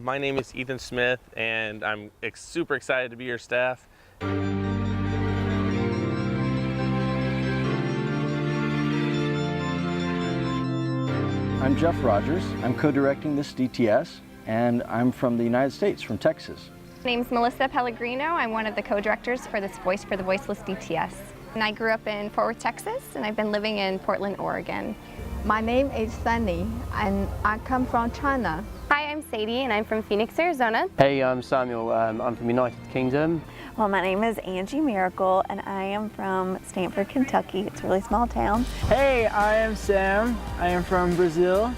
My name is Ethan Smith, and I'm super excited to be your staff. I'm Jeff Rogers. I'm co-directing this DTS, and I'm from the United States, from Texas. My name's Melissa Pellegrino. I'm one of the co-directors for this Voice for the Voiceless DTS. And I grew up in Fort Worth, Texas, and I've been living in Portland, Oregon. My name is Sunny, and I come from China. Hi, I'm Sadie, and I'm from Phoenix, Arizona. Hey, I'm Samuel. I'm from United Kingdom. Well, my name is Angie Miracle, and I am from Stanford, Kentucky. It's a really small town. Hey, I am Sam. I am from Brazil.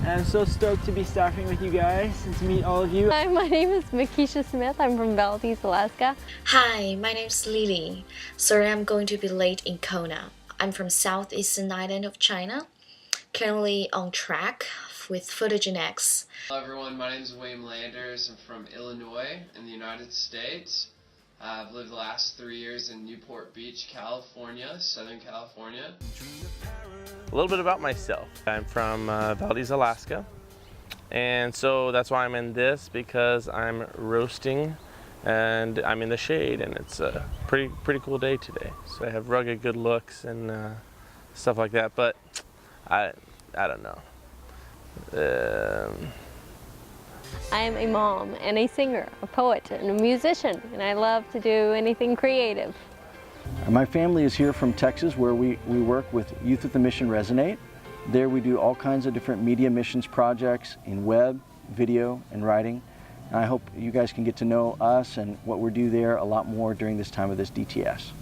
And I'm so stoked to be staffing with you guys and to meet all of you. Hi, my name is Makisha Smith. I'm from Valdez, Alaska. Hi, my name's Lily. Sorry I'm going to be late in Kona. I'm from southeastern island of China. Currently on track with Photogenics. Hello everyone, my name is William Landers. I'm from Illinois in the United States. I've lived the last 3 years in Newport Beach, California, Southern California. A little bit about myself. I'm from Valdez, Alaska, and so that's why I'm in this, because I'm roasting and I'm in the shade, and it's a pretty cool day today. So I have rugged good looks and stuff like that, but I don't know. I am a mom and a singer, a poet and a musician, and I love to do anything creative. My family is here from Texas, where we work with Youth with the Mission Resonate. There we do all kinds of different media missions projects in web, video, and writing. And I hope you guys can get to know us and what we do there a lot more during this time of this DTS.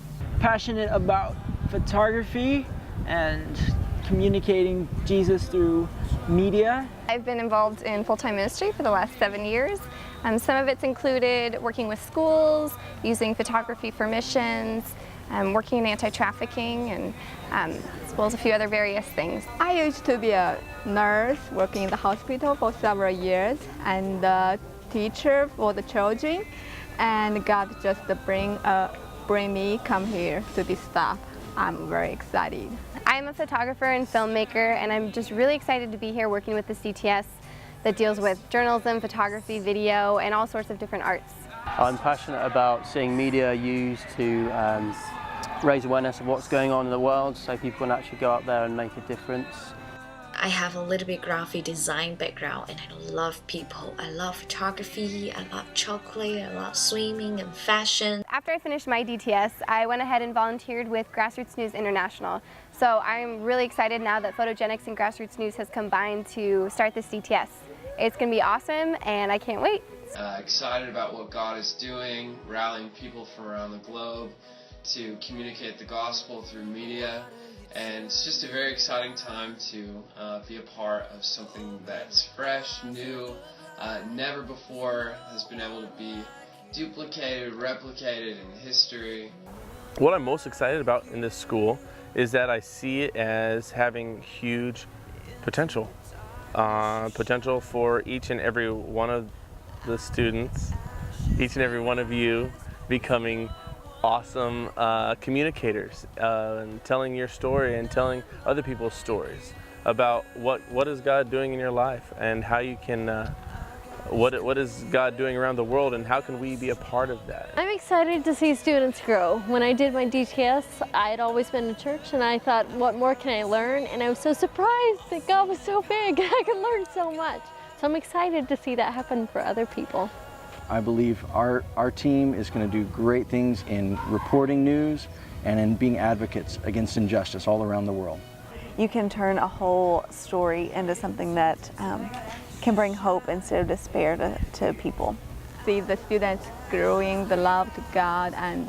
Passionate about photography and communicating Jesus through media. I've been involved in full-time ministry for the last 7 years. Some of it's included working with schools, using photography for missions, working in anti-trafficking, and as well as a few other various things. I used to be a nurse working in the hospital for several years and a teacher for the children, and God just bring me come here to this staff. I'm very excited. I'm a photographer and filmmaker, and I'm just really excited to be here working with this DTS that deals with journalism, photography, video, and all sorts of different arts. I'm passionate about seeing media used to raise awareness of what's going on in the world, so people can actually go out there and make a difference. I have a little bit graphic design background, and I love people. I love photography, I love chocolate, I love swimming and fashion. After I finished my DTS, I went ahead and volunteered with Grassroots News International. So I'm really excited now that Photogenics and Grassroots News has combined to start this DTS. It's going to be awesome, and I can't wait. Excited about what God is doing, rallying people from around the globe to communicate the gospel through media. And it's just a very exciting time to be a part of something that's fresh, new, never before has been able to be duplicated, replicated in history. What I'm most excited about in this school is that I see it as having huge potential. Potential for each and every one of the students, each and every one of you becoming awesome communicators, and telling your story and telling other people's stories about what is God doing in your life, and how you can what is God doing around the world, and how can we be a part of that. I'm excited to see students grow. When I did my DTS, I had always been to church, and I thought, what more can I learn? And I was so surprised that God was so big and I could learn so much. So I'm excited to see that happen for other people. I believe our team is going to do great things in reporting news and in being advocates against injustice all around the world. You can turn a whole story into something that can bring hope instead of despair to people. See the students growing the love to God and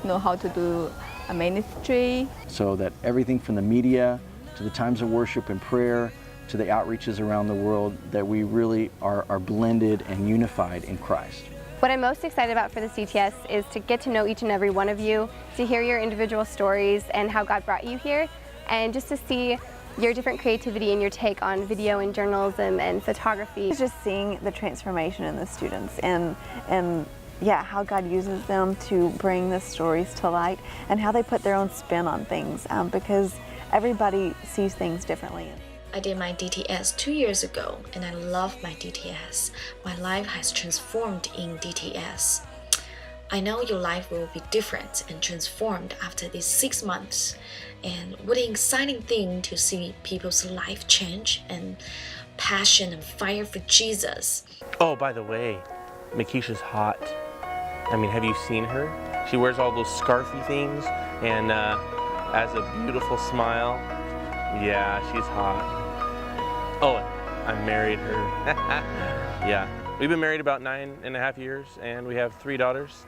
know how to do a ministry. So that everything from the media to the times of worship and prayer to the outreaches around the world, that we really are blended and unified in Christ. What I'm most excited about for this DTS is to get to know each and every one of you, to hear your individual stories and how God brought you here, and just to see your different creativity and your take on video and journalism and photography. It's just seeing the transformation in the students and yeah, how God uses them to bring the stories to light, and how they put their own spin on things, because everybody sees things differently. I did my DTS 2 years ago, and I love my DTS. My life has transformed in DTS. I know your life will be different and transformed after these 6 months. And what an exciting thing to see people's life change and passion and fire for Jesus. Oh, by the way, Makisha's hot. I mean, have you seen her? She wears all those scarfy things and has a beautiful smile. Yeah, she's hot. Oh, I married her. Yeah, we've been married about 9.5 years, and we have 3 daughters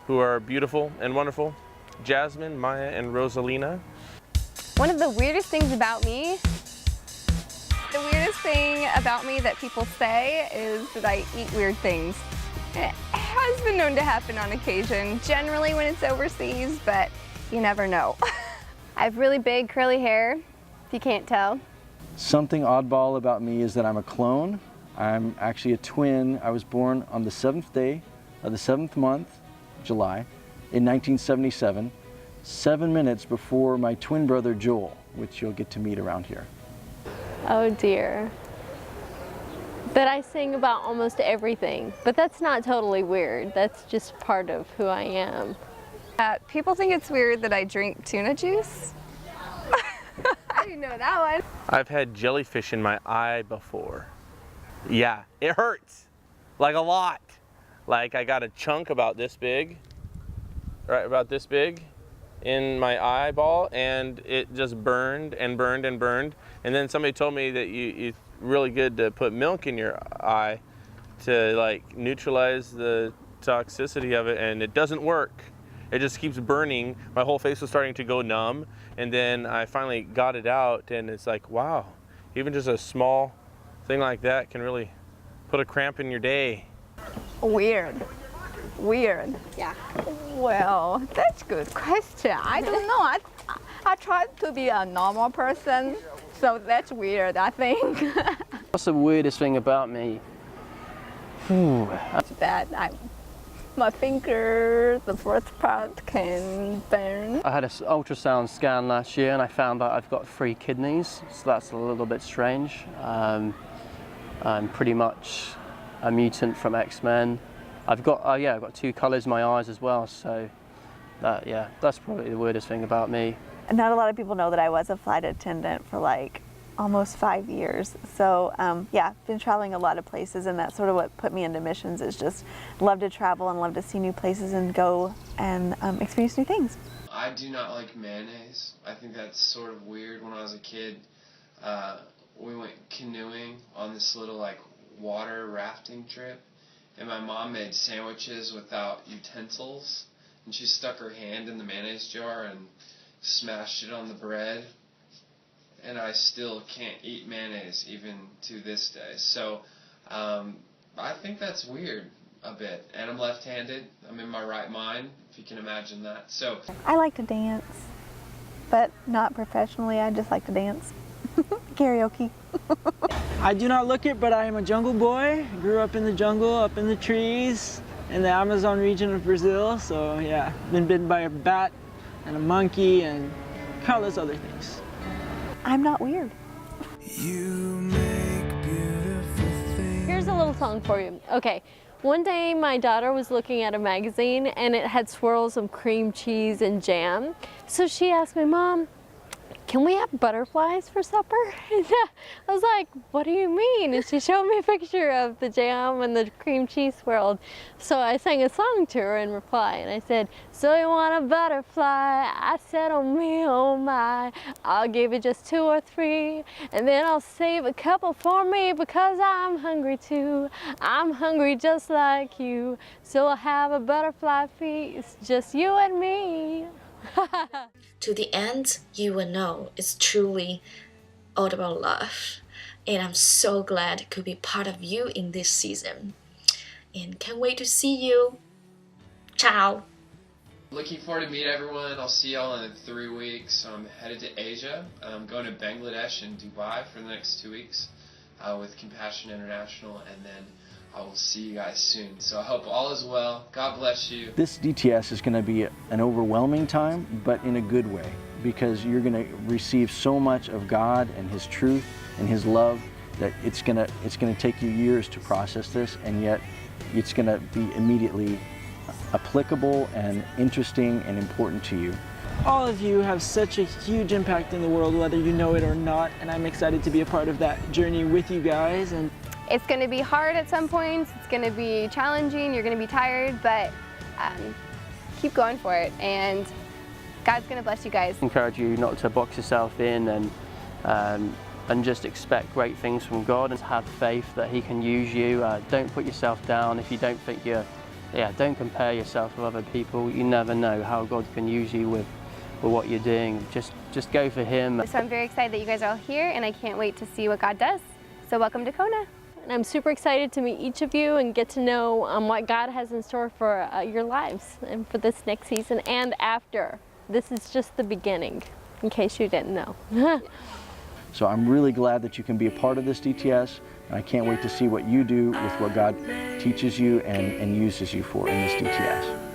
who are beautiful and wonderful. Jasmine, Maya, and Rosalina. One of the weirdest things about me, that people say is that I eat weird things. It has been known to happen on occasion, generally when it's overseas, but you never know. I have really big curly hair, if you can't tell. Something oddball about me is that I'm a clone. I'm actually a twin. I was born on the 7th day of the 7th month, July, in 1977, 7 minutes before my twin brother Joel, which you'll get to meet around here. Oh dear. But I sing about almost everything, but that's not totally weird. That's just part of who I am. People think it's weird that I drink tuna juice. I didn't know that one. I've had jellyfish in my eye before. Yeah, it hurts, like a lot. Like I got a chunk about this big, right about this big, in my eyeball, and it just burned and burned and burned. And then somebody told me that it's really good to put milk in your eye to like neutralize the toxicity of it, and it doesn't work. It just keeps burning. My whole face was starting to go numb, and then I finally got it out, and it's like, wow, even just a small thing like that can really put a cramp in your day. Weird. Weird. Yeah. Well, that's a good question. I don't know. I try to be a normal person, so that's weird, I think. What's the weirdest thing about me? It's that my finger, the first part can burn. I had an ultrasound scan last year and I found out I've got 3 kidneys, so that's a little bit strange. I'm pretty much a mutant from X-Men. I've got 2 colours in my eyes as well, so that's probably the weirdest thing about me. Not a lot of people know that I was a flight attendant for like almost 5 years. So yeah, been traveling a lot of places, and that's sort of what put me into missions, is just love to travel and love to see new places and go and experience new things. I do not like mayonnaise. I think that's sort of weird. When I was a kid, we went canoeing on this little like water rafting trip, and my mom made sandwiches without utensils, and she stuck her hand in the mayonnaise jar and smashed it on the bread, and I still can't eat mayonnaise even to this day. So I think that's weird a bit, and I'm left-handed. I'm in my right mind, if you can imagine that. So I like to dance, but not professionally. I just like to dance. Karaoke. I do not look it, but I am a jungle boy. Grew up in the jungle, up in the trees, in the Amazon region of Brazil. So yeah, been bitten by a bat and a monkey and countless other things. I'm not weird. Here's a little song for you. Okay, one day my daughter was looking at a magazine and it had swirls of cream cheese and jam. So she asked me, Mom, can we have butterflies for supper? And I was like, what do you mean? And she showed me a picture of the jam and the cream cheese swirled. So I sang a song to her in reply, and I said, so you want a butterfly? I said, oh me, oh my, I'll give you just 2 or 3, and then I'll save a couple for me, because I'm hungry too. I'm hungry just like you, so I'll have a butterfly feast, just you and me. To the end, you will know it's truly all about love. And I'm so glad I could be part of you in this season. And can't wait to see you. Ciao. looking forward to meet everyone. I'll see y'all in 3 weeks. I'm headed to Asia. I'm going to Bangladesh and Dubai for the next 2 weeks with Compassion International, and then I will see you guys soon. So I hope all is well. God bless you. This DTS is going to be an overwhelming time, but in a good way. because you're going to receive so much of God and His truth and His love that it's gonna take you years to process this, and yet it's gonna be immediately applicable and interesting and important to you. All of you have such a huge impact in the world, whether you know it or not, and I'm excited to be a part of that journey with you guys. And it's going to be hard at some points, it's going to be challenging, you're going to be tired, but keep going for it, and God's going to bless you guys. I encourage you not to box yourself in and just expect great things from God and have faith that He can use you. Don't put yourself down if you don't think don't compare yourself with other people. You never know how God can use you with what you're doing. Just go for Him. So I'm very excited that you guys are all here, and I can't wait to see what God does. So welcome to Kona. And I'm super excited to meet each of you and get to know what God has in store for your lives and for this next season and after. This is just the beginning, in case you didn't know. So I'm really glad that you can be a part of this DTS, and I can't wait to see what you do with what God teaches you and uses you for in this DTS.